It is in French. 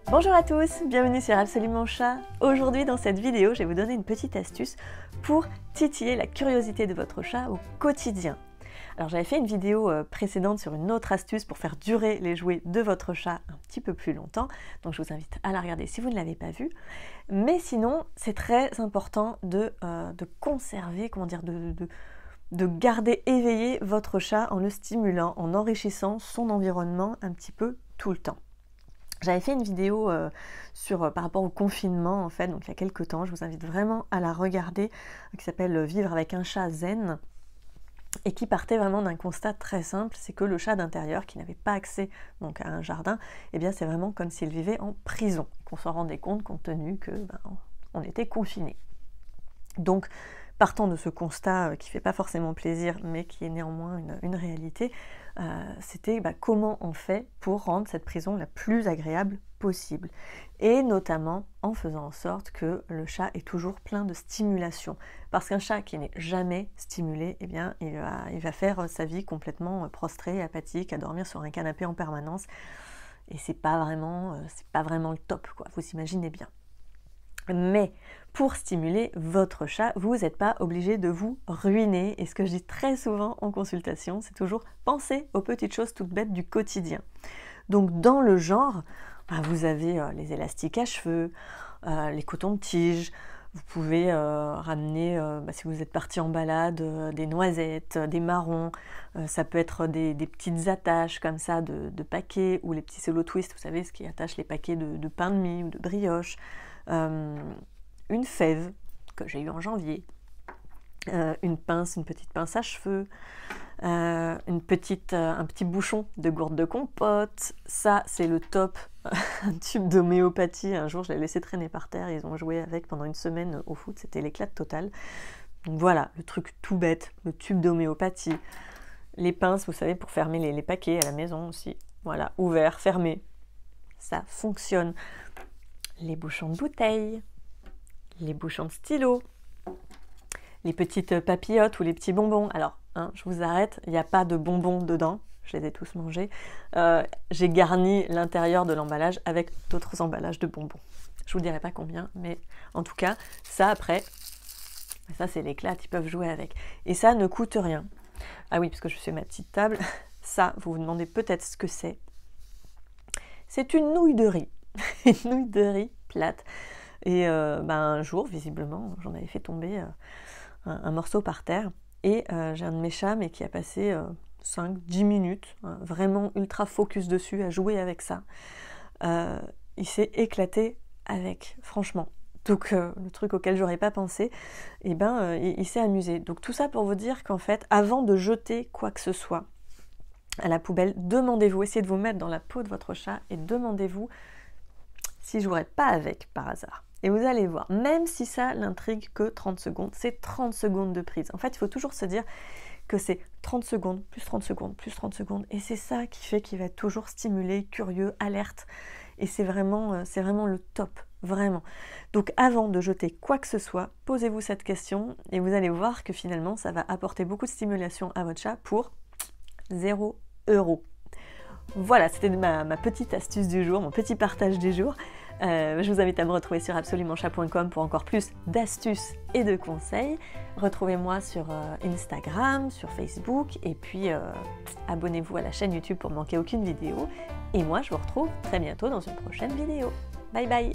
Bonjour à tous, bienvenue sur Absolument Chat. Aujourd'hui dans cette vidéo, je vais vous donner une petite astuce pour titiller la curiosité de votre chat au quotidien. Alors j'avais fait une vidéo précédente sur une autre astuce pour faire durer les jouets de votre chat un petit peu plus longtemps, donc je vous invite à la regarder si vous ne l'avez pas vue. Mais sinon, c'est très important de conserver, de garder éveillé votre chat en le stimulant, en enrichissant son environnement un petit peu tout le temps. J'avais fait une vidéo par rapport au confinement en fait, donc il y a quelques temps, je vous invite vraiment à la regarder, qui s'appelle Vivre avec un chat zen, et qui partait vraiment d'un constat très simple, c'est que le chat d'intérieur qui n'avait pas accès donc à un jardin, eh bien c'est vraiment comme s'il vivait en prison, qu'on s'en rendait compte compte tenu que on était confinés. Donc partant de ce constat qui ne fait pas forcément plaisir, mais qui est néanmoins une réalité, c'était comment on fait pour rendre cette prison la plus agréable possible. Et notamment en faisant en sorte que le chat est toujours plein de stimulation. Parce qu'un chat qui n'est jamais stimulé, eh bien, il va faire sa vie complètement prostrée, apathique, à dormir sur un canapé en permanence. Et c'est pas vraiment le top, quoi, vous imaginez bien. Mais pour stimuler votre chat, vous n'êtes pas obligé de vous ruiner. Et ce que je dis très souvent en consultation, c'est toujours penser aux petites choses toutes bêtes du quotidien. Donc dans le genre, vous avez les élastiques à cheveux, les cotons-tiges, vous pouvez ramener, si vous êtes parti en balade, des noisettes, des marrons, ça peut être des petites attaches comme ça de paquets, ou les petits solo twists, vous savez, ce qui attache les paquets de pain de mie ou de brioche. Une fève que j'ai eue en janvier, une petite pince à cheveux, un petit bouchon de gourde de compote. Ça c'est le top. Un tube d'homéopathie, un jour je l'ai laissé traîner par terre, ils ont joué avec pendant une semaine au foot, c'était l'éclat total. Donc voilà, le truc tout bête, le tube d'homéopathie, les pinces, vous savez, pour fermer les paquets à la maison aussi, voilà, ouvert, fermé, ça fonctionne. Les bouchons de bouteilles, les bouchons de stylo, les petites papillotes ou les petits bonbons. Alors, je vous arrête, il n'y a pas de bonbons dedans, je les ai tous mangés. J'ai garni l'intérieur de l'emballage avec d'autres emballages de bonbons. Je vous dirai pas combien, mais en tout cas, ça après, ça c'est l'éclat, ils peuvent jouer avec. Et ça ne coûte rien. Ah oui, parce que je suis à ma petite table, ça, vous vous demandez peut-être ce que c'est. C'est une nouille de riz. Une nouille de riz plate. Et un jour, visiblement, j'en avais fait tomber un morceau par terre. Et j'ai un de mes chats, mais qui a passé 5-10 minutes, vraiment ultra focus dessus, à jouer avec ça. Il s'est éclaté avec, franchement. Donc le truc auquel j'aurais pas pensé, il s'est amusé. Donc tout ça pour vous dire qu'en fait, avant de jeter quoi que ce soit à la poubelle, demandez-vous, essayez de vous mettre dans la peau de votre chat et demandez-vous si je jouerais pas avec par hasard. Et vous allez voir, même si ça l'intrigue que 30 secondes, c'est 30 secondes de prise. En fait, il faut toujours se dire que c'est 30 secondes, plus 30 secondes, plus 30 secondes. Et c'est ça qui fait qu'il va être toujours stimulé, curieux, alerte. Et c'est vraiment le top, vraiment. Donc avant de jeter quoi que ce soit, posez-vous cette question et vous allez voir que finalement, ça va apporter beaucoup de stimulation à votre chat pour 0 €. Voilà, c'était ma petite astuce du jour, mon petit partage du jour. Je vous invite à me retrouver sur absolumentchat.com pour encore plus d'astuces et de conseils. Retrouvez-moi sur Instagram, sur Facebook, et puis abonnez-vous à la chaîne YouTube pour ne manquer aucune vidéo. Et moi, je vous retrouve très bientôt dans une prochaine vidéo. Bye bye!